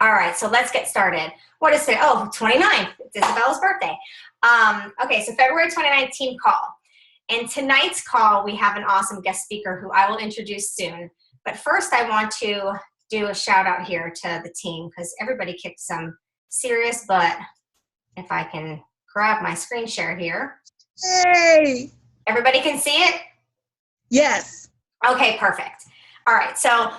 All right, so let's get started. What is today? Oh, 29th. It's Isabella's birthday. Okay, so February 29th team call. And tonight's call, we have an awesome guest speaker who I will introduce soon. But first, I want to do a shout out here to the team because everybody kicked some serious butt. If I can grab my screen share here. Hey! Everybody can see it? Yes. Okay, perfect. All right, so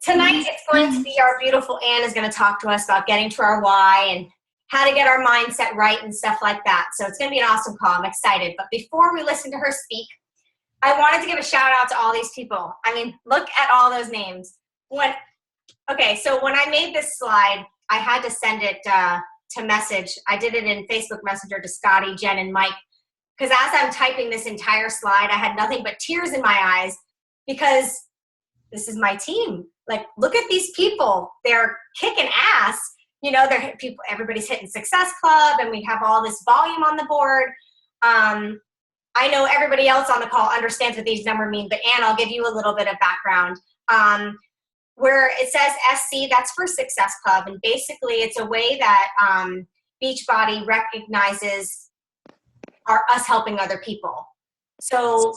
tonight it's going to be our beautiful Ann is going to talk to us about getting to our why and how to get our mindset right and stuff like that. So it's going to be an awesome call. I'm excited. But before we listen to her speak, I wanted to give a shout out to all these people. I mean, look at all those names. Okay, so when I made this slide, I had to send it to message. I did it in Facebook Messenger to Scotty, Jen, and Mike. Because as I'm typing this entire slide, I had nothing but tears in my eyes because this is my team. Like, look at these people. They're kicking ass. You know, they're people. Everybody's hitting Success Club, and we have all this volume on the board. I know everybody else on the call understands what these numbers mean, but Ann, I'll give you a little bit of background. Where it says SC, that's for Success Club, and basically it's a way that Beachbody recognizes us helping other people. So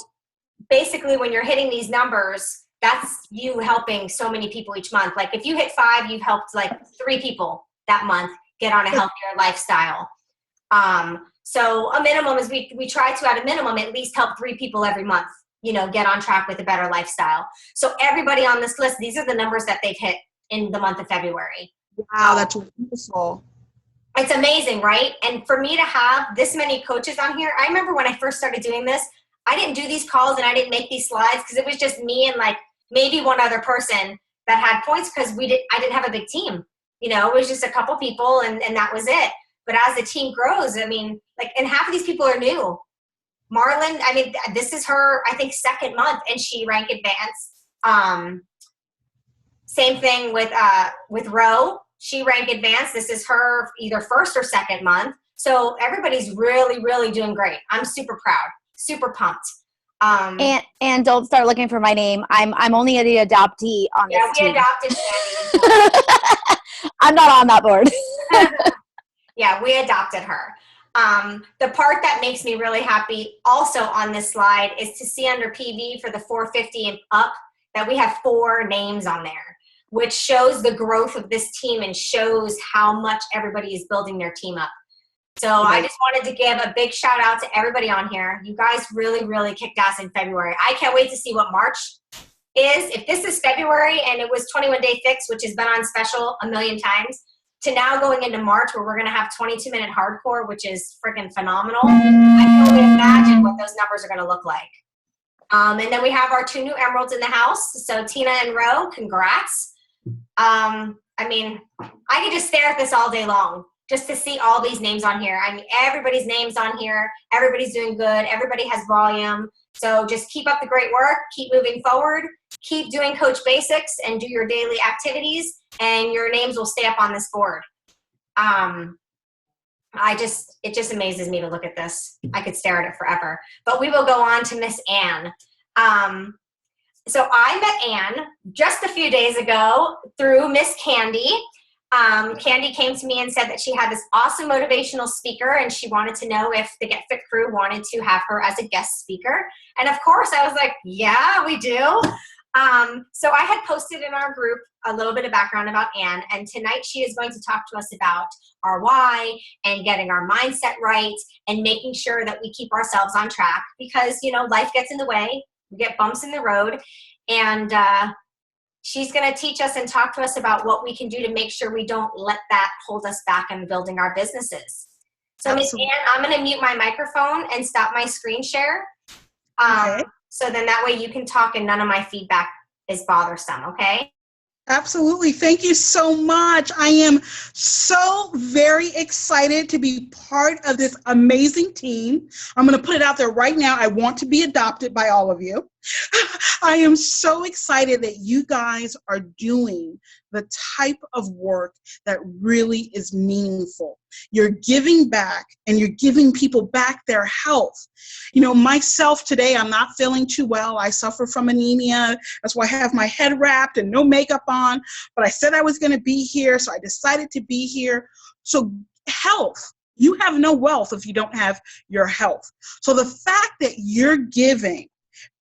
basically when you're hitting these numbers, that's you helping so many people each month. Like if you hit 5, you've helped like 3 people that month get on a healthier lifestyle. So a minimum is we try to at a minimum at least help 3 people every month, you know, get on track with a better lifestyle. So everybody on this list, these are the numbers that they've hit in the month of February. Wow, that's wonderful. It's amazing, right? And for me to have this many coaches on here, I remember when I first started doing this, I didn't do these calls and I didn't make these slides because it was just me and like maybe one other person that had points because I didn't have a big team. You know, it was just a couple people and that was it. But as the team grows, I mean, like, and half of these people are new. Marlon, I mean, this is her, I think, 2nd month and she ranked advanced. Same thing with Ro. She ranked advanced. This is her either 1st or 2nd month. So everybody's really, really doing great. I'm super proud, super pumped. And don't start looking for my name. I'm only the adoptee on this team. Yeah, we adopted Sandy. I'm not on that board. Yeah, we adopted her. The part that makes me really happy also on this slide is to see under PV for the 450 and up that we have 4 names on there, which shows the growth of this team and shows how much everybody is building their team up. So I just wanted to give a big shout out to everybody on here. You guys really, really kicked ass in February. I can't wait to see what March is. If this is February and it was 21 Day Fix, which has been on special a million times, to now going into March where we're going to have 22-minute hardcore, which is freaking phenomenal. I can only imagine what those numbers are going to look like. And then we have our 2 new emeralds in the house. So Tina and Ro, congrats. I mean, I could just stare at this all day long just to see all these names on here. I mean, everybody's names on here. Everybody's doing good. Everybody has volume. So just keep up the great work. Keep moving forward. Keep doing Coach Basics and do your daily activities, and your names will stay up on this board. It just amazes me to look at this. I could stare at it forever. But we will go on to Miss Ann. So I met Ann just a few days ago through Miss Candy. Candy came to me and said that she had this awesome motivational speaker and she wanted to know if the Get Fit Crew wanted to have her as a guest speaker. And of course I was like, yeah, we do. So I had posted in our group a little bit of background about Ann, and tonight she is going to talk to us about our why and getting our mindset right and making sure that we keep ourselves on track because, you know, life gets in the way. We get bumps in the road, and she's going to teach us and talk to us about what we can do to make sure we don't let that hold us back in building our businesses. So Ms. Ann, I'm going to mute my microphone and stop my screen share. Okay. So then that way you can talk and none of my feedback is bothersome, okay? Absolutely. Thank you so much. I am so very excited to be part of this amazing team. I'm going to put it out there right now. I want to be adopted by all of you. I am so excited that you guys are doing the type of work that really is meaningful. You're giving back and you're giving people back their health. You know, myself today, I'm not feeling too well. I suffer from anemia. That's why I have my head wrapped and no makeup on. But I said I was going to be here, so I decided to be here. So health. You have no wealth if you don't have your health. So the fact that you're giving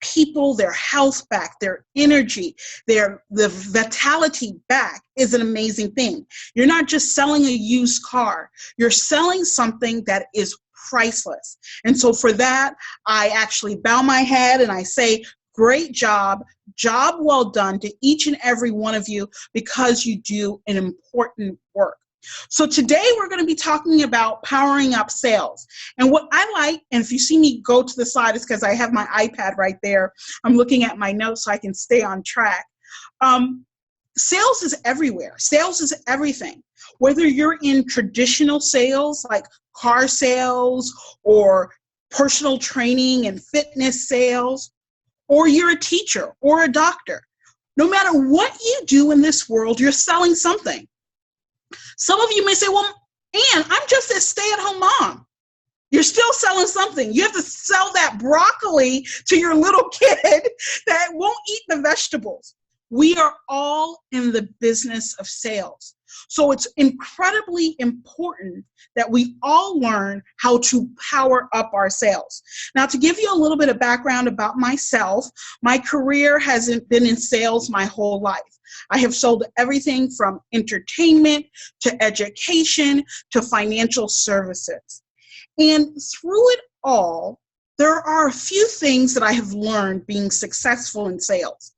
people their health back, their energy, the vitality back is an amazing thing. You're not just selling a used car. You're selling something that is priceless. And so for that, I actually bow my head and I say, great job well done to each and every one of you, because you do an important work. So today we're going to be talking about powering up sales. And what I like, and if you see me go to the side, it's because I have my iPad right there. I'm looking at my notes so I can stay on track. Sales is everywhere. Sales is everything. Whether you're in traditional sales like car sales or personal training and fitness sales, or you're a teacher or a doctor, no matter what you do in this world, you're selling something. Some of you may say, well, Ann, I'm just a stay-at-home mom. You're still selling something. You have to sell that broccoli to your little kid that won't eat the vegetables. We are all in the business of sales. So it's incredibly important that we all learn how to power up our sales. Now, to give you a little bit of background about myself, my career hasn't been in sales my whole life. I have sold everything from entertainment to education to financial services. And through it all, there are a few things that I have learned being successful in sales.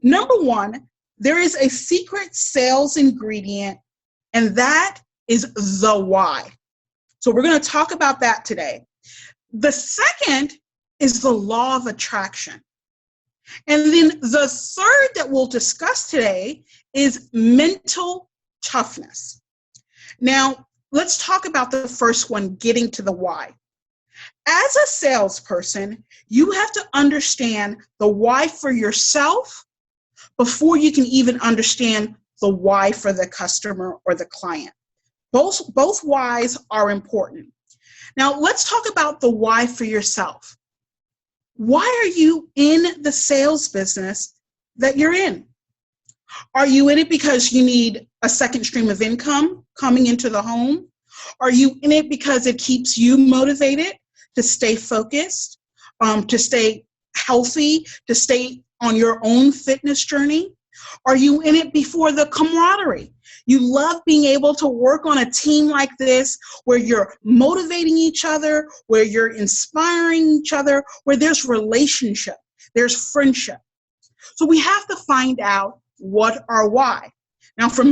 Number one, there is a secret sales ingredient, and that is the why. So we're going to talk about that today. The second is the law of attraction. And then the third that we'll discuss today is mental toughness. Now, let's talk about the first one, getting to the why. As a salesperson, you have to understand the why for yourself before you can even understand the why for the customer or the client. Both whys are important. Now, let's talk about the why for yourself. Why are you in the sales business that you're in? Are you in it because you need a second stream of income coming into the home? Are you in it because it keeps you motivated to stay focused, to stay healthy, to stay on your own fitness journey? Are you in it before the camaraderie? You love being able to work on a team like this where you're motivating each other, where you're inspiring each other, where there's relationship, there's friendship. So we have to find out what our why. Now, for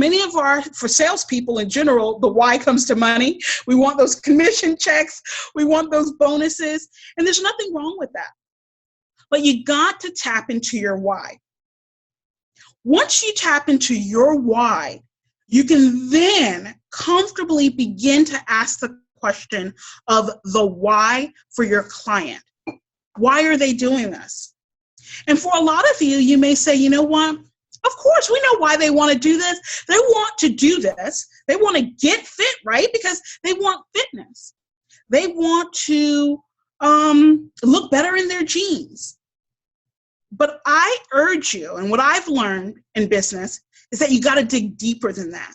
salespeople in general, the why comes to money. We want those commission checks. We want those bonuses. And there's nothing wrong with that. But you got to tap into your why. Once you tap into your why, you can then comfortably begin to ask the question of the why for your client. Why are they doing this? And for a lot of you, you may say, you know what? Of course, we know why they want to do this. They want to do this. They want to get fit, right? Because they want fitness. They want to look better in their jeans. But I urge you, and what I've learned in business is that you got to dig deeper than that,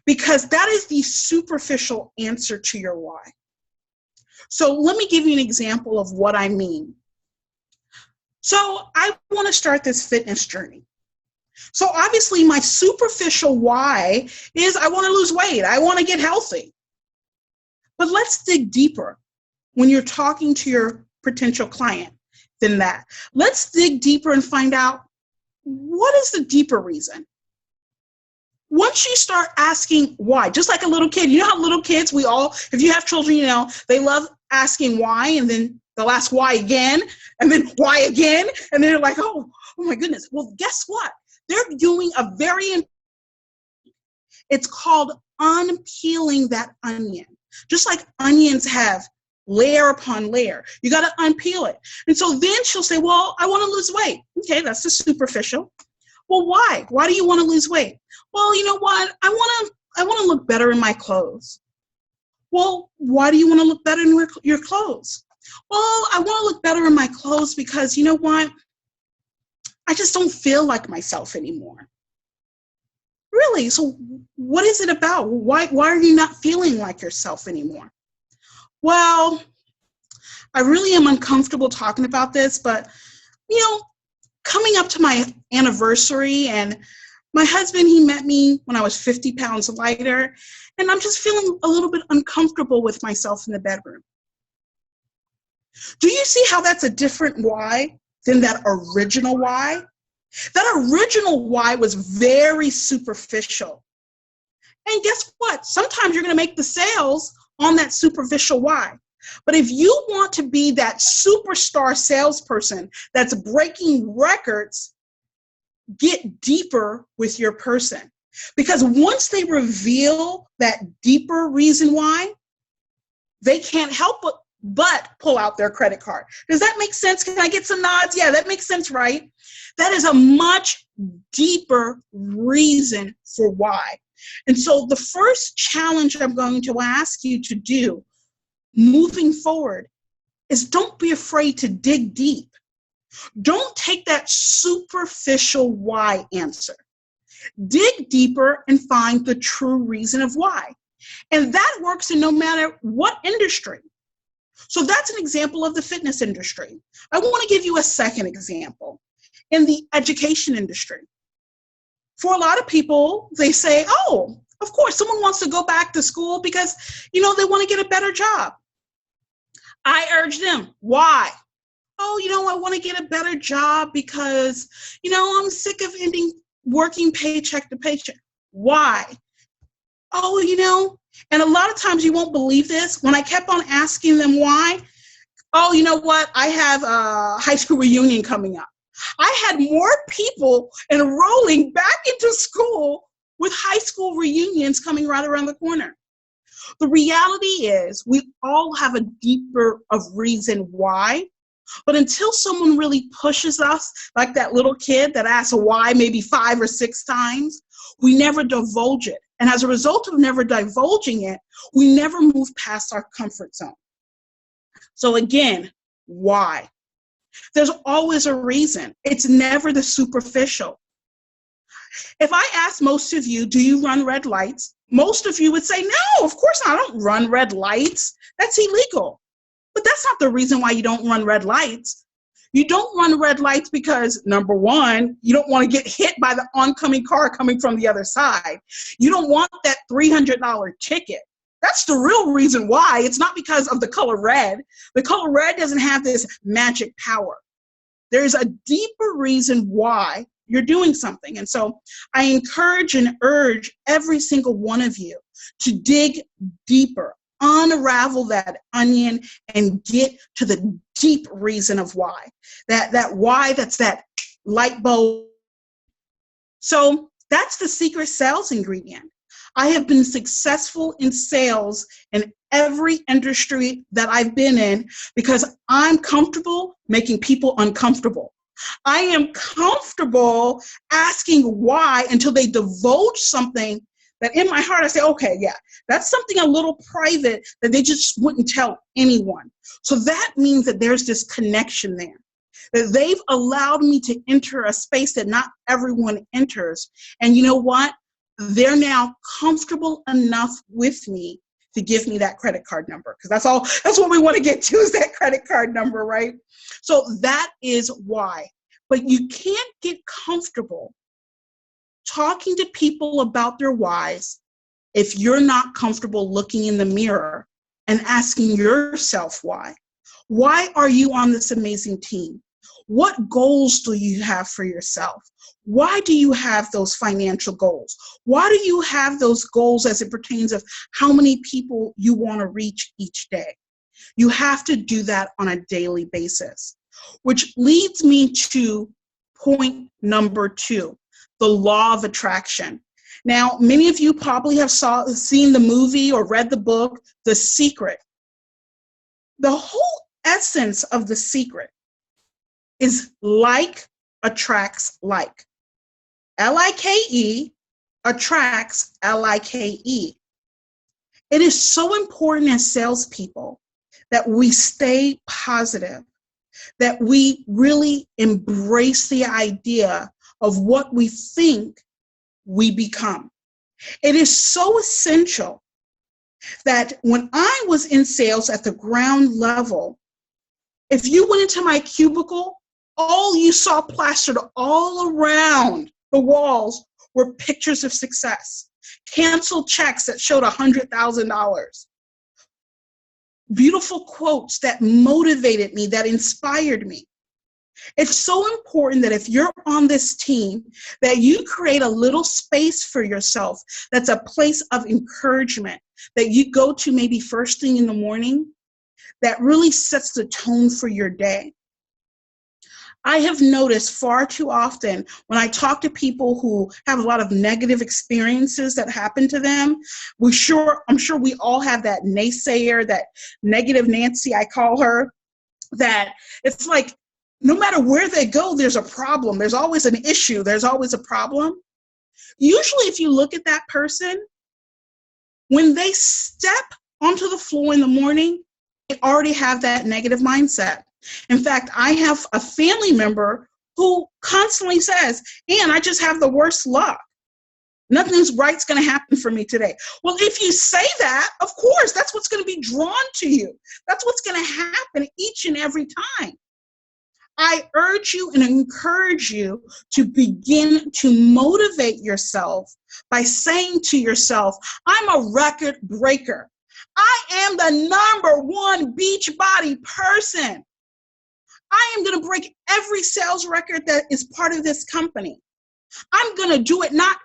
because that is the superficial answer to your why. So let me give you an example of what I mean. So I want to start this fitness journey. So obviously my superficial why is I want to lose weight. I want to get healthy. But let's dig deeper when you're talking to your potential client than that. Let's dig deeper and find out, what is the deeper reason? Once you start asking why, just like a little kid, you know how little kids, if you have children, you know, they love asking why, and then they'll ask why again, and then why again, and then they're like, oh my goodness. Well, guess what? They're doing it's called unpeeling that onion. Just like onions have layer upon layer. You got to unpeel it. And so then she'll say, well, I want to lose weight. Okay, that's the superficial. Well, why? Why do you want to lose weight? Well, you know what? I want to look better in my clothes. Well, why do you want to look better in your clothes? Well, I want to look better in my clothes because, you know what? I just don't feel like myself anymore. Really? So what is it about? Why are you not feeling like yourself anymore? Well, I really am uncomfortable talking about this, but, you know, coming up to my anniversary, and my husband, he met me when I was 50 pounds lighter, and I'm just feeling a little bit uncomfortable with myself in the bedroom. Do you see how that's a different why than that original why? That original why was very superficial. And guess what? Sometimes you're going to make the sales on that superficial why. But if you want to be that superstar salesperson that's breaking records, get deeper with your person. Because once they reveal that deeper reason why, they can't help but pull out their credit card. Does that make sense? Can I get some nods? Yeah, that makes sense, right? That is a much deeper reason for why. And so the first challenge I'm going to ask you to do moving forward is don't be afraid to dig deep. Don't take that superficial why answer. Dig deeper and find the true reason of why. And that works in no matter what industry. So that's an example of the fitness industry. I want to give you a second example. In the education industry, for a lot of people, they say, oh, of course, someone wants to go back to school because, you know, they want to get a better job. I urge them, why? Oh, you know, I want to get a better job because, you know, I'm sick of working paycheck to paycheck. Why? Oh, you know, and a lot of times you won't believe this. When I kept on asking them why, oh, you know what? I have a high school reunion coming up. I had more people enrolling back into school with high school reunions coming right around the corner. The reality is we all have a deeper of reason why, but until someone really pushes us, like that little kid that asks why maybe 5 or 6 times, we never divulge it. And as a result of never divulging it, we never move past our comfort zone. So again, why? There's always a reason. It's never the superficial. If I ask most of you, do you run red lights? Most of you would say, no, of course not. I don't run red lights. That's illegal. But that's not the reason why you don't run red lights. You don't run red lights because, number one, you don't want to get hit by the oncoming car coming from the other side. You don't want that $300 ticket. That's the real reason why. It's not because of the color red. The color red doesn't have this magic power. There's a deeper reason why you're doing something. And so I encourage and urge every single one of you to dig deeper, unravel that onion, and get to the deep reason of why. That why, that's that light bulb. So that's the secret sales ingredient. I have been successful in sales in every industry that I've been in because I'm comfortable making people uncomfortable. I am comfortable asking why until they divulge something that in my heart I say, okay, yeah, that's something a little private that they just wouldn't tell anyone. So that means that there's this connection there, that they've allowed me to enter a space that not everyone enters. And you know what? They're now comfortable enough with me to give me that credit card number, because that's what we want to get to, is that credit card number, right? So that is why. But you can't get comfortable talking to people about their whys if you're not comfortable looking in the mirror and asking yourself why. Why are you on this amazing team? What goals do you have for yourself? Why do you have those financial goals? Why do you have those goals as it pertains of how many people you want to reach each day? You have to do that on a daily basis, which leads me to point number 2, the law of attraction. Now, many of you probably have seen the movie or read the book, The Secret. The whole essence of the secret is like attracts like. Like attracts like. It is so important as salespeople that we stay positive, that we really embrace the idea of what we think we become. It is so essential that when I was in sales at the ground level, if you went into my cubicle, all you saw plastered all around the walls were pictures of success, canceled checks that showed $100,000, beautiful quotes that motivated me, that inspired me. It's so important that if you're on this team, that you create a little space for yourself that's a place of encouragement, that you go to maybe first thing in the morning, that really sets the tone for your day. I have noticed far too often when I talk to people who have a lot of negative experiences that happen to them, I'm sure we all have that naysayer, that negative Nancy, I call her, that it's like no matter where they go, there's a problem. There's always an issue. There's always a problem. Usually if you look at that person, when they step onto the floor in the morning, they already have that negative mindset. In fact, I have a family member who constantly says, Ann, I just have the worst luck. Nothing's right's going to happen for me today. Well, if you say that, of course, that's what's going to be drawn to you. That's what's going to happen each and every time. I urge you and encourage you to begin to motivate yourself by saying to yourself, I'm a record breaker. I am the #1 beach body person. I am going to break every sales record that is part of this company. I'm going to do it not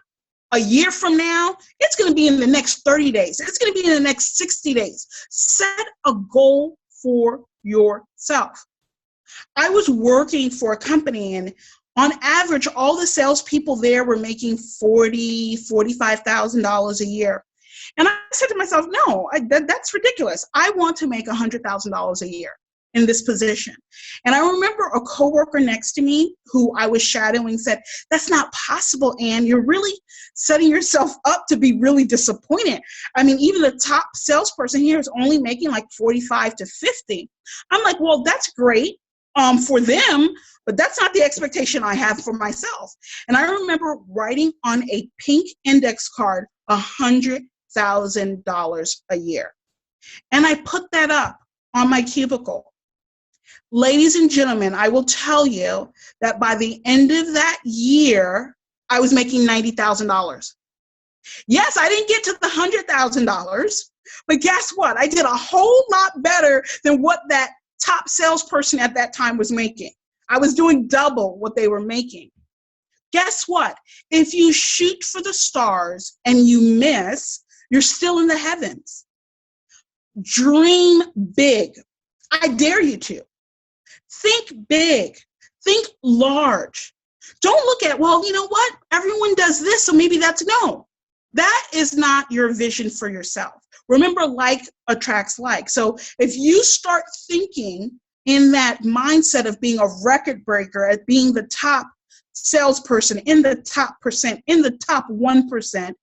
a year from now. It's going to be in the next 30 days. It's going to be in the next 60 days. Set a goal for yourself. I was working for a company, and on average, all the salespeople there were making $40,000, $45,000 a year. And I said to myself, no, that's ridiculous. I want to make $100,000 a year in this position. And I remember a coworker next to me who I was shadowing said, that's not possible, Ann. You're really setting yourself up to be really disappointed. I mean, even the top salesperson here is only making like 45 to 50. I'm like, well, that's great for them, but that's not the expectation I have for myself. And I remember writing on a pink index card, $100,000 a year. And I put that up on my cubicle. Ladies and gentlemen, I will tell you that by the end of that year, I was making $90,000. Yes, I didn't get to the $100,000, but guess what? I did a whole lot better than what that top salesperson at that time was making. I was doing double what they were making. Guess what? If you shoot for the stars and you miss, you're still in the heavens. Dream big. I dare you to. Think big. Think large. Don't look at, well, you know what? Everyone does this, so maybe that's no. That is not your vision for yourself. Remember, like attracts like. So if you start thinking in that mindset of being a record breaker, at being the top salesperson, in the top percent, in the top 1%,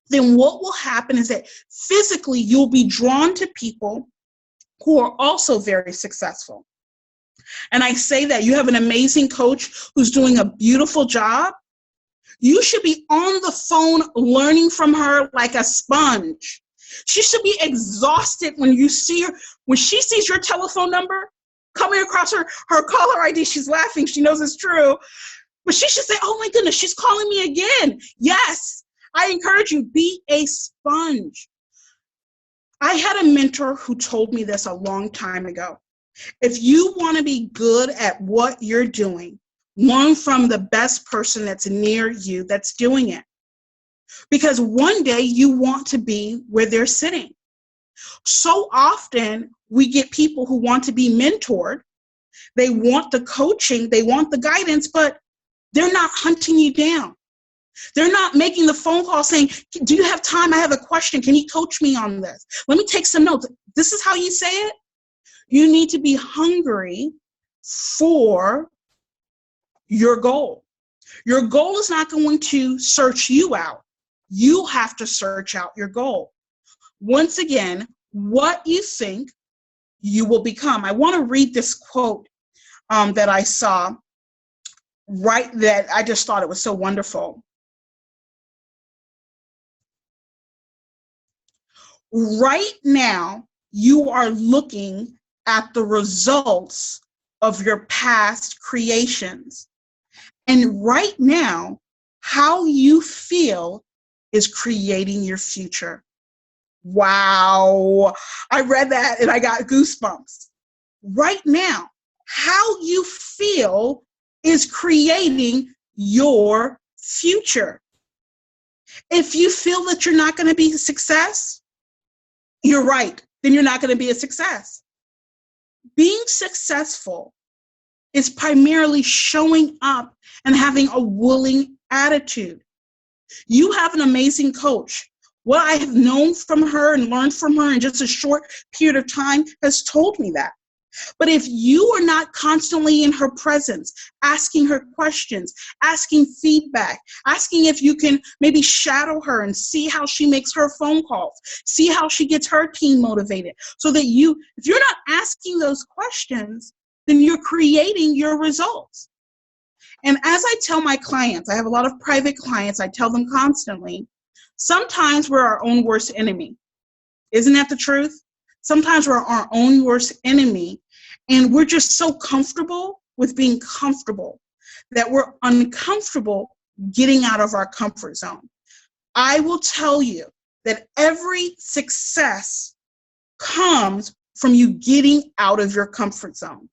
then what will happen is that physically you'll be drawn to people who are also very successful. And I say that you have an amazing coach who's doing a beautiful job. You should be on the phone learning from her like a sponge. She should be exhausted when you see her, when she sees your telephone number coming across her caller ID. She's laughing. She knows it's true. But she should say, oh my goodness, she's calling me again. Yes, I encourage you, be a sponge. I had a mentor who told me this a long time ago. If you want to be good at what you're doing, learn from the best person that's near you that's doing it. Because one day you want to be where they're sitting. So often we get people who want to be mentored. They want the coaching, they want the guidance, but they're not hunting you down. They're not making the phone call saying, do you have time? I have a question. Can you coach me on this? Let me take some notes. This is how you say it? You need to be hungry for your goal. Your goal is not going to search you out. You have to search out your goal. Once again, what you think, you will become. I want to read this quote that I saw, that I just thought it was so wonderful. Right now, you are looking at the results of your past creations. And right now, how you feel is creating your future. Wow. I read that and I got goosebumps. Right now, how you feel is creating your future. If you feel that you're not going to be a success, you're right. Then you're not going to be a success. Being successful is primarily showing up and having a willing attitude. You have an amazing coach. What I have known from her and learned from her in just a short period of time has told me that. But if you are not constantly in her presence, asking her questions, asking feedback, asking if you can maybe shadow her and see how she makes her phone calls, see how she gets her team motivated, so that if you're not asking those questions, then you're creating your results. And as I tell my clients, I have a lot of private clients, I tell them constantly, sometimes we're our own worst enemy. Isn't that the truth? Sometimes we're our own worst enemy, and we're just so comfortable with being comfortable that we're uncomfortable getting out of our comfort zone. I will tell you that every success comes from you getting out of your comfort zone.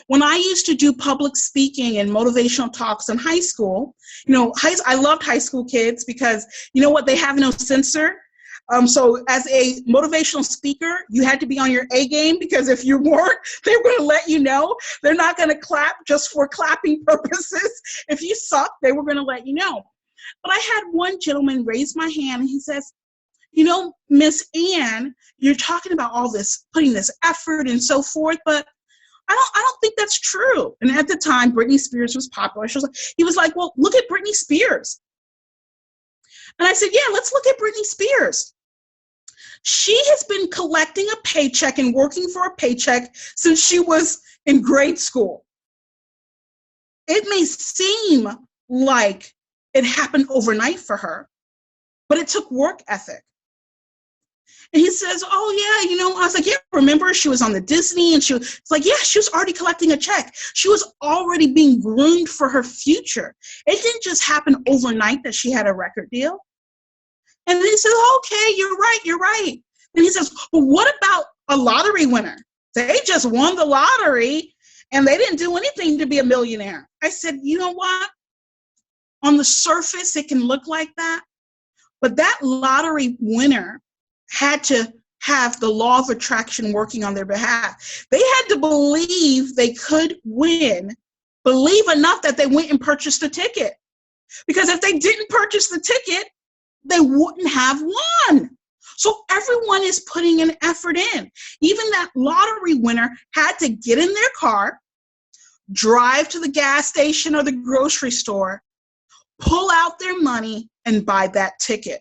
When I used to do public speaking and motivational talks in high school, I loved high school kids because you know what? They have no censor. So as a motivational speaker, you had to be on your A game, because if you weren't, they were going to let you know. They're not going to clap just for clapping purposes. If you suck, they were going to let you know. But I had one gentleman raise my hand and he says, Miss Ann, you're talking about all this, putting this effort and so forth, but I don't think that's true. And at the time, Britney Spears was popular. He was like, well, look at Britney Spears. And I said, yeah, let's look at Britney Spears. She has been collecting a paycheck and working for a paycheck since she was in grade school. It may seem like it happened overnight for her, but it took work ethic. And he says, oh, yeah, I was like, yeah, remember she was on the Disney, and it's like, yeah, she was already collecting a check. She was already being groomed for her future. It didn't just happen overnight that she had a record deal. And then he says, okay, you're right. And he says, well, what about a lottery winner? They just won the lottery and they didn't do anything to be a millionaire. I said, you know what? On the surface, it can look like that. But that lottery winner had to have the law of attraction working on their behalf. They had to believe they could win, believe enough that they went and purchased the ticket. Because if they didn't purchase the ticket, they wouldn't have won. So everyone is putting an effort in. Even that lottery winner had to get in their car, drive to the gas station or the grocery store, pull out their money, and buy that ticket.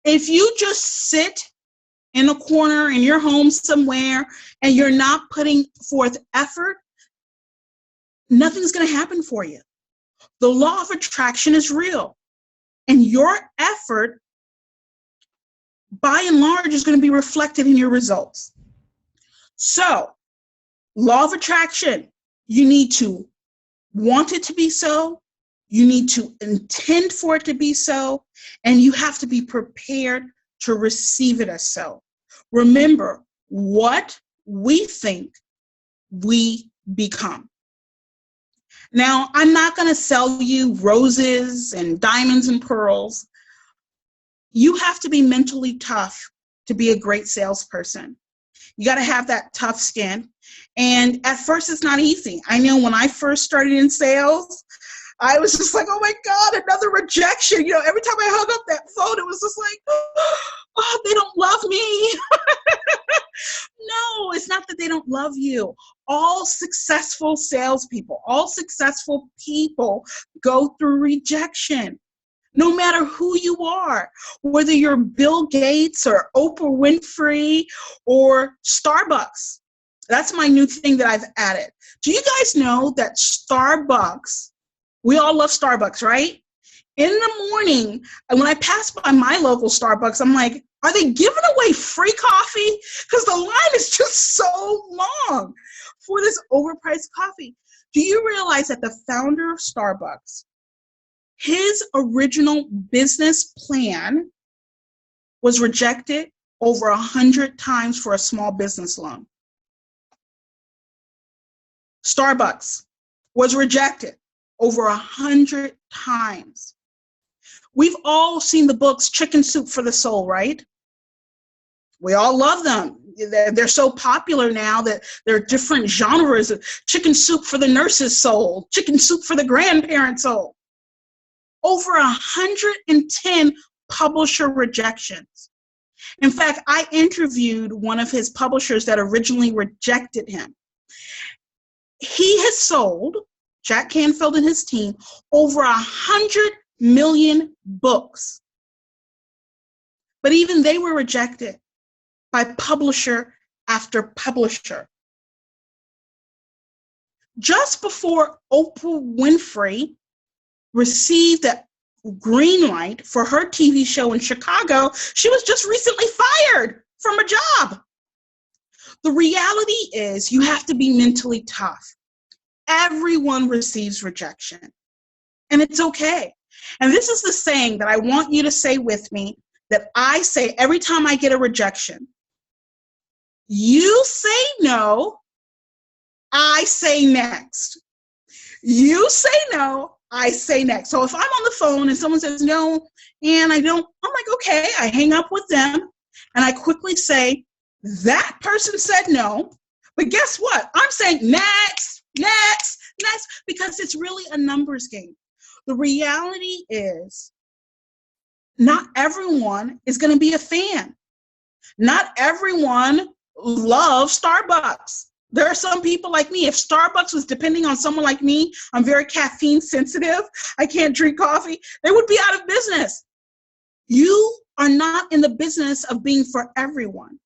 If you just sit in a corner in your home somewhere and you're not putting forth effort, nothing's going to happen for you. The law of attraction is real. And your effort, by and large, is going to be reflected in your results. So, law of attraction, you need to want it to be so, you need to intend for it to be so, and you have to be prepared to receive it as so. Remember, what we think, we become. Now, I'm not going to sell you roses and diamonds and pearls. You have to be mentally tough to be a great salesperson. You got to have that tough skin. And at first, it's not easy. I know when I first started in sales, I was just like, oh my God, another rejection. Every time I hung up that phone, it was just like, oh, they don't love me. No, it's not that they don't love you. All successful salespeople, all successful people go through rejection. No matter who you are, whether you're Bill Gates or Oprah Winfrey or Starbucks. That's my new thing that I've added. Do you guys know that Starbucks, we all love Starbucks, right? In the morning, when I pass by my local Starbucks, I'm like, are they giving away free coffee? Because the line is just so long for this overpriced coffee. Do you realize that the founder of Starbucks, his original business plan was rejected over 100 times for a small business loan? Starbucks was rejected over 100 times. We've all seen the books Chicken Soup for the Soul, right? We all love them. They're so popular now that there are different genres of Chicken Soup for the nurse's soul, Chicken Soup for the grandparent's soul. Over 110 publisher rejections. In fact, I interviewed one of his publishers that originally rejected him. He has sold, Jack Canfield and his team, over 100 million books. But even they were rejected by publisher after publisher. Just before Oprah Winfrey received the green light for her TV show in Chicago, she was just recently fired from a job. The reality is you have to be mentally tough. Everyone receives rejection, and it's okay. And this is the saying that I want you to say with me, that I say every time I get a rejection. You say no, I say next. You say no, I say next. So if I'm on the phone and someone says no, and I don't, I'm like, okay, I hang up with them, and I quickly say, that person said no, but guess what? I'm saying next, next, next, because it's really a numbers game. The reality is, not everyone is going to be a fan. Not everyone loves Starbucks. There are some people like me. If Starbucks was depending on someone like me, I'm very caffeine sensitive, I can't drink coffee, they would be out of business. You are not in the business of being for everyone.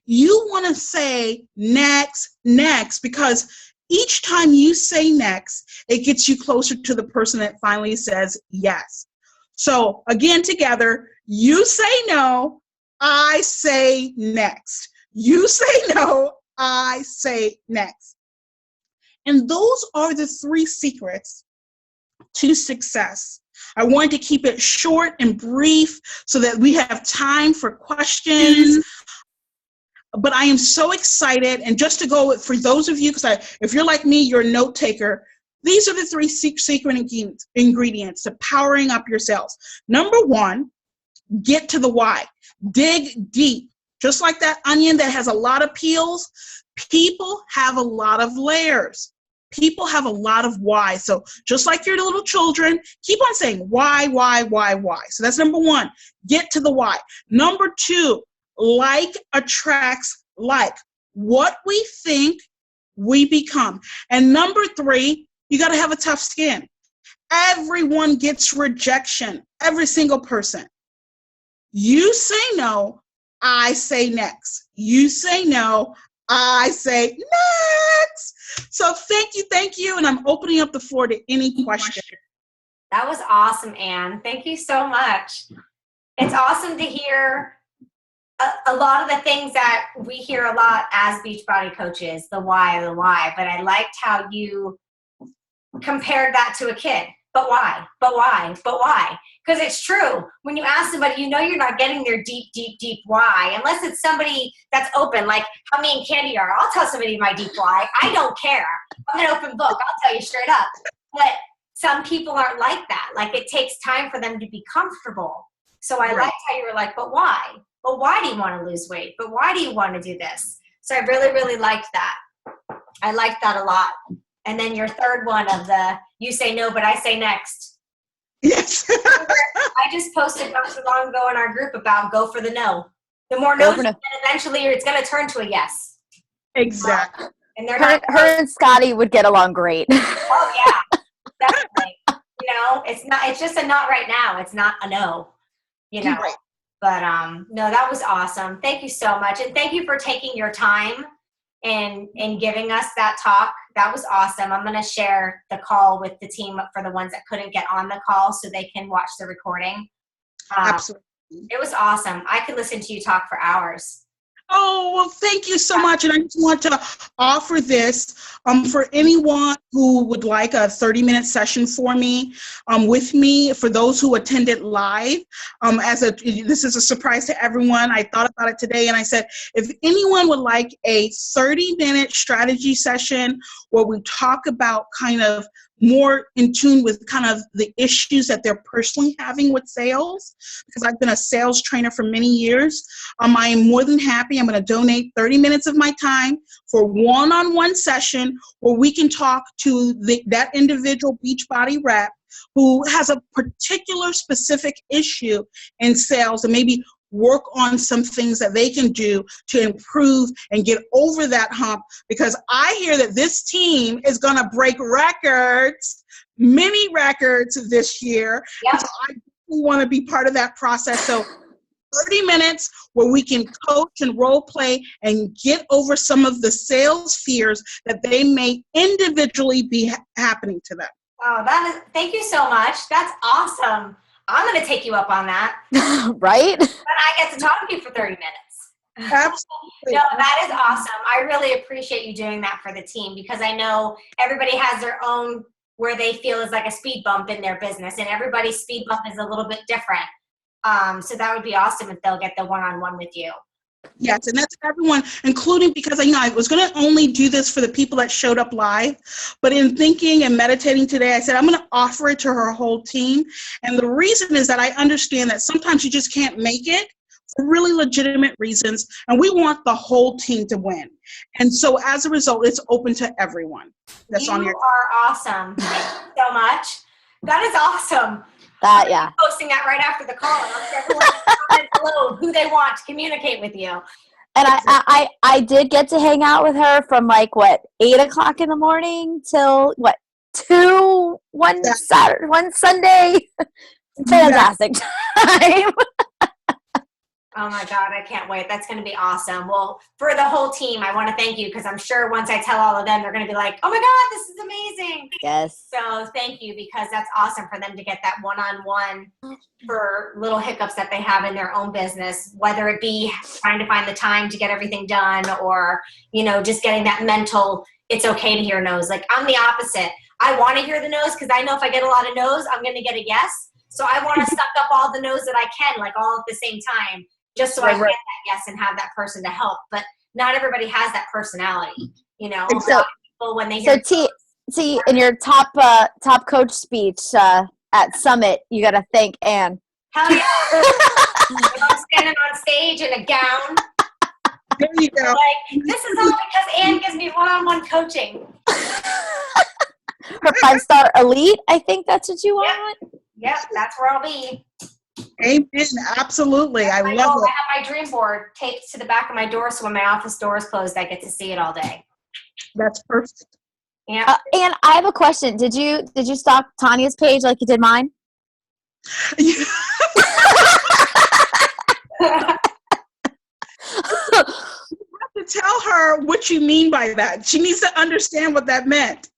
You want to say next, next, because each time you say next, it gets you closer to the person that finally says yes. So again, together, you say no, I say next. You say no, I say next. And those are the 3 secrets to success. I wanted to keep it short and brief so that we have time for questions. But I am so excited. And just to go for those of you, because if you're like me, you're a note taker, these are the 3 secret ingredients to powering up your sales. Number 1, get to the why. Dig deep. Just like that onion that has a lot of peels, people have a lot of layers. People have a lot of why. So just like your little children, keep on saying why, why, why, why. So that's number 1, get to the why. Number 2, like attracts like. What we think, we become. And number 3, you got to have a tough skin. Everyone gets rejection, every single person. You say no, I say next. You say no, I say next. So thank you, and I'm opening up the floor to any question. That was awesome, Ann. Thank you so much. It's awesome to hear a lot of the things that we hear a lot as Beachbody coaches, the why, but I liked how you compared that to a kid. But why? But why? But why? Because it's true. When you ask somebody, you know you're not getting their deep, deep, deep why, unless it's somebody that's open, like how me and Candy are. I'll tell somebody my deep why. I don't care. I'm an open book. I'll tell you straight up. But some people aren't like that. Like, it takes time for them to be comfortable. So I liked how you were like, but why? But why do you want to lose weight? But why do you want to do this? So I really, really liked that. I liked that a lot. And then your third one of the, you say no, but I say next. Yes. I just posted not too long ago in our group about go for the no. The more no's, and eventually it's going to turn to a yes. Exactly. And they're Her and Scotty would get along great. Oh yeah, definitely. It's just a not right now. It's not a no, Right. But no, that was awesome. Thank you so much. And thank you for taking your time and giving us that talk. That was awesome. I'm going to share the call with the team for the ones that couldn't get on the call so they can watch the recording. Absolutely. It was awesome. I could listen to you talk for hours. Oh, well, thank you so much. And I just want to offer this for anyone who would like a 30-minute session for me, with me, for those who attended live. This is a surprise to everyone. I thought about it today and I said, if anyone would like a 30-minute strategy session where we talk about kind of more in tune with kind of the issues that they're personally having with sales, because I've been a sales trainer for many years. I am more than happy. I'm going to donate 30 minutes of my time for one-on-one session where we can talk to that individual Beachbody rep who has a particular specific issue in sales and maybe work on some things that they can do to improve and get over that hump, because I hear that this team is going to break records, many records this year. Yep. So I want to be part of that process. So 30 minutes where we can coach and role play and get over some of the sales fears that they may individually be happening to them. Oh, thank you so much. That's awesome. I'm going to take you up on that. Right? But I get to talk to you for 30 minutes. Absolutely. No, that is awesome. I really appreciate you doing that for the team, because I know everybody has their own where they feel is like a speed bump in their business, and everybody's speed bump is a little bit different. So that would be awesome if they'll get the one-on-one with you. Yes, and that's everyone, including, because I was going to only do this for the people that showed up live, but in thinking and meditating today, I said I'm going to offer it to her whole team. And the reason is that I understand that sometimes you just can't make it for really legitimate reasons, and we want the whole team to win. And so as a result, it's open to everyone. That's You on your. are awesome. Thank you so much. That is awesome. Yeah. Posting that right after the call. Everyone comment below who they want to communicate with you. And I did get to hang out with her from 8 o'clock in the morning till 2 one Sunday. Fantastic time. Oh my God, I can't wait. That's going to be awesome. Well, for the whole team, I want to thank you, because I'm sure once I tell all of them, they're going to be like, oh my God, this is amazing. Yes. So thank you, because that's awesome for them to get that one-on-one for little hiccups that they have in their own business, whether it be trying to find the time to get everything done, or, just getting that mental, it's okay to hear no's. Like, I'm the opposite. I want to hear the no's, because I know if I get a lot of no's, I'm going to get a yes. So I want to suck up all the no's that I can, all at the same time, just so I get that yes and have that person to help. But not everybody has that personality, A lot of people, when they hear T, in your top coach speech at Summit, you got to thank Ann. Hell yeah. I'm standing on stage in a gown. There you go. This is all because Ann gives me one-on-one coaching. Her 5-star elite, I think that's what you want. Yep, that's where I'll be. Amen. Absolutely. I love it. I have my dream board taped to the back of my door, so when my office door is closed, I get to see it all day. That's perfect. Yeah. And I have a question. Did you stalk Tanya's page like you did mine? You have to tell her what you mean by that. She needs to understand what that meant.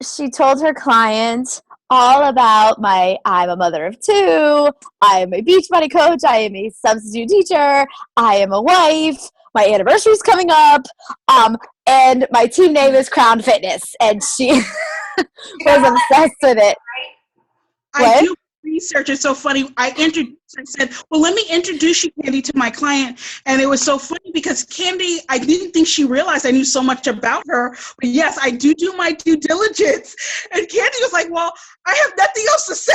She told her client all about I'm a mother of 2, I am a Beachbody coach, I am a substitute teacher, I am a wife, my anniversary's coming up, and my team name is Crown Fitness, and she was obsessed with it. I do research. It's so funny. I said, well, let me introduce you, Candy, to my client. And it was so funny because Candy, I didn't think she realized I knew so much about her. But yes, I do my due diligence. And Candy was like, well, I have nothing else to say.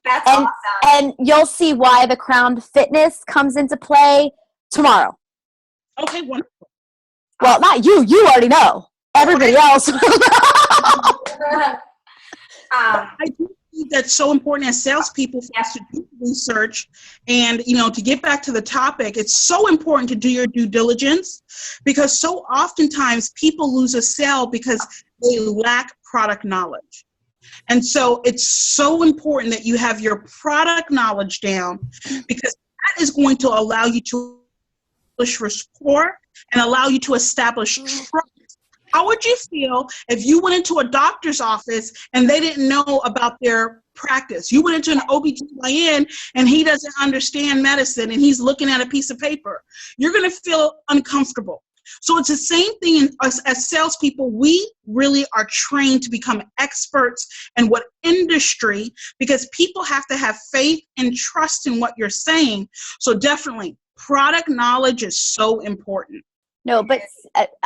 That's awesome. And you'll see why the Crown Fitness comes into play tomorrow. Okay, wonderful. Well, not you. You already know. Everybody else. I do think that's so important as salespeople for us to do research. And, to get back to the topic, it's so important to do your due diligence, because so oftentimes people lose a sale because they lack product knowledge. And so it's so important that you have your product knowledge down, because that is going to allow you to establish rapport and allow you to establish trust. How would you feel if you went into a doctor's office and they didn't know about their practice? You went into an OBGYN and he doesn't understand medicine and he's looking at a piece of paper. You're going to feel uncomfortable. So it's the same thing as salespeople. We really are trained to become experts in what industry, because people have to have faith and trust in what you're saying. So definitely, product knowledge is so important. No, but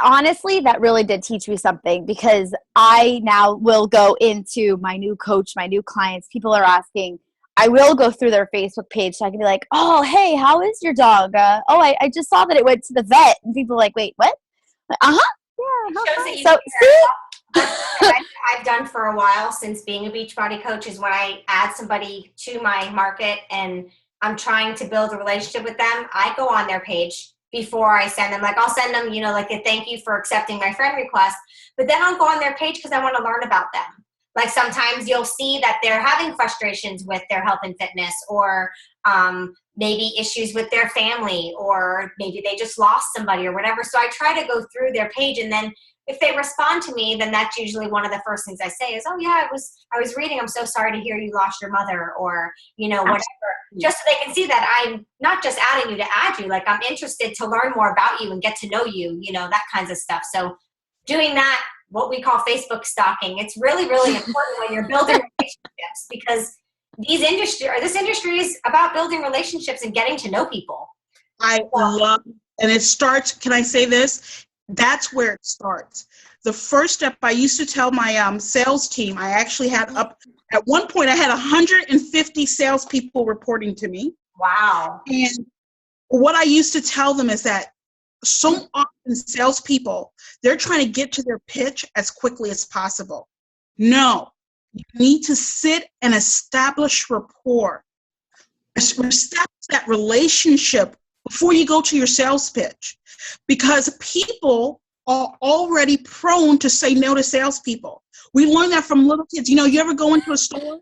honestly, that really did teach me something, because I now will go into my new coach, my new clients. People are asking, I will go through their Facebook page so I can be like, oh, hey, how is your dog? I just saw that it went to the vet. And people are like, wait, what? Yeah. So, see? I've done for a while since being a Beachbody coach is when I add somebody to my market and I'm trying to build a relationship with them, I go on their page before I send them. Like, I'll send them, like a thank you for accepting my friend request, but then I'll go on their page because I want to learn about them. Like, sometimes you'll see that they're having frustrations with their health and fitness, or maybe issues with their family, or maybe they just lost somebody or whatever. So I try to go through their page, and then if they respond to me, then that's usually one of the first things I say is, oh yeah, I was reading, I'm so sorry to hear you lost your mother, or, whatever, just so they can see that I'm not just adding you to add you, like I'm interested to learn more about you and get to know you, that kinds of stuff. So doing that, what we call Facebook stalking, it's really, really important when you're building relationships, because this industry is about building relationships and getting to know people. I love, and it starts, can I say this? That's where it starts. The first step, I used to tell my sales team, I actually had at one point I had 150 salespeople reporting to me. Wow. And what I used to tell them is that so often salespeople, they're trying to get to their pitch as quickly as possible. No, you need to sit and establish rapport. Establish that relationship before you go to your sales pitch, because people are already prone to say no to salespeople. We learn that from little kids. You ever go into a store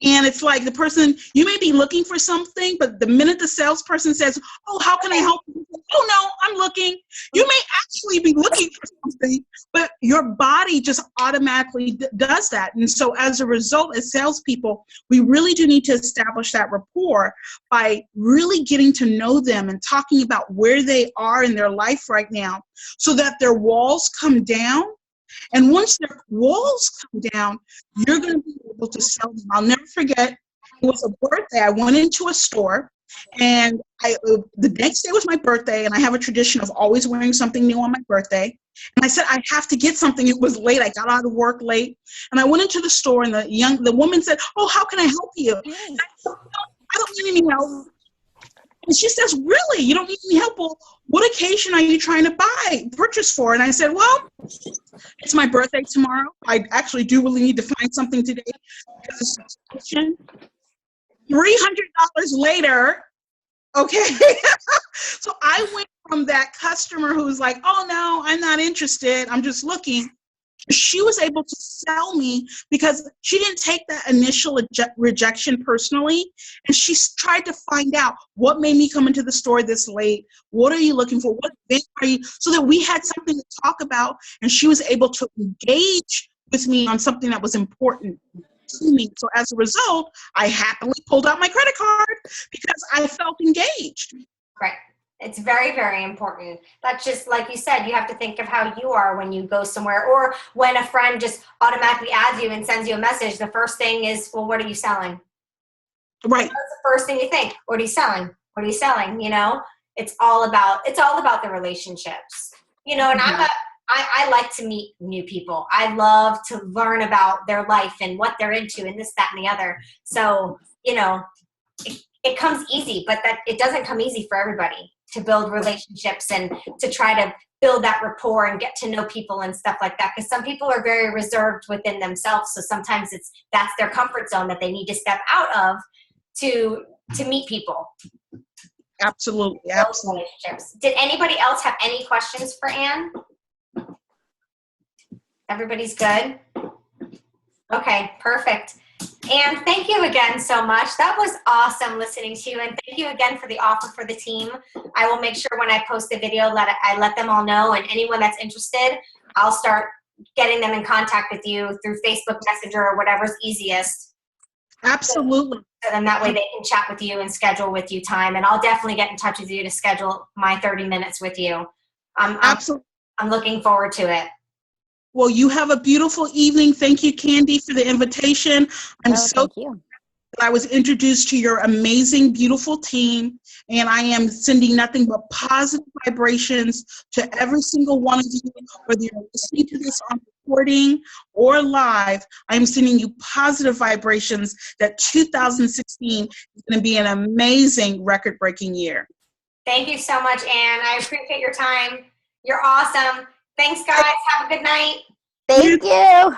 and it's like the person, you may be looking for something, but the minute the salesperson says, oh, how can I help you? Oh, no, I'm looking. You may actually be looking for something, but your body just automatically does that. And so as a result, as salespeople, we really do need to establish that rapport by really getting to know them and talking about where they are in their life right now, so that their walls come down. And once their walls come down, you're going to be able to sell them. I'll never forget, it was a birthday. I went into a store, and the next day was my birthday, and I have a tradition of always wearing something new on my birthday. And I said, I have to get something. It was late. I got out of work late. And I went into the store, and the woman said, oh, how can I help you? And I said, no, I don't need any help. And she says, really? You don't need any help? Well, what occasion are you trying to purchase for? And I said, well, it's my birthday tomorrow. I actually do really need to find something today because of the situation. $300 later, okay? So I went from that customer who's like, oh, no, I'm not interested. I'm just looking. She was able to sell me because she didn't take that initial rejection personally, and she tried to find out what made me come into the store this late. What are you looking for? What event are you? So that we had something to talk about, and she was able to engage with me on something that was important to me. So as a result, I happily pulled out my credit card because I felt engaged. Right. It's very, very important. That's just like you said, you have to think of how you are when you go somewhere, or when a friend just automatically adds you and sends you a message. The first thing is, well, what are you selling? Right. That's the first thing you think. What are you selling? What are you selling? It's all about the relationships, and I like to meet new people. I love to learn about their life and what they're into and this, that, and the other. So, it comes easy, but that it doesn't come easy for everybody. to build relationships and to try to build that rapport and get to know people and stuff like that. Because some people are very reserved within themselves. So sometimes that's their comfort zone that they need to step out of to meet people. Absolutely. Relationships. Did anybody else have any questions for Ann? Everybody's good? Okay, perfect. Ann, thank you again so much. That was awesome listening to you. And thank you again for the offer for the team. I will make sure when I post the video, I let them all know. And anyone that's interested, I'll start getting them in contact with you through Facebook Messenger or whatever's easiest. Absolutely. So then that way they can chat with you and schedule with you time. And I'll definitely get in touch with you to schedule my 30 minutes with you. Absolutely. I'm looking forward to it. Well, you have a beautiful evening. Thank you, Candy, for the invitation. I'm so glad I was introduced to your amazing, beautiful team, and I am sending nothing but positive vibrations to every single one of you, whether you're listening to this on recording or live. I'm sending you positive vibrations that 2016 is going to be an amazing record-breaking year. Thank you so much, Ann. I appreciate your time. You're awesome. Thanks, guys. Have a good night. Thank you.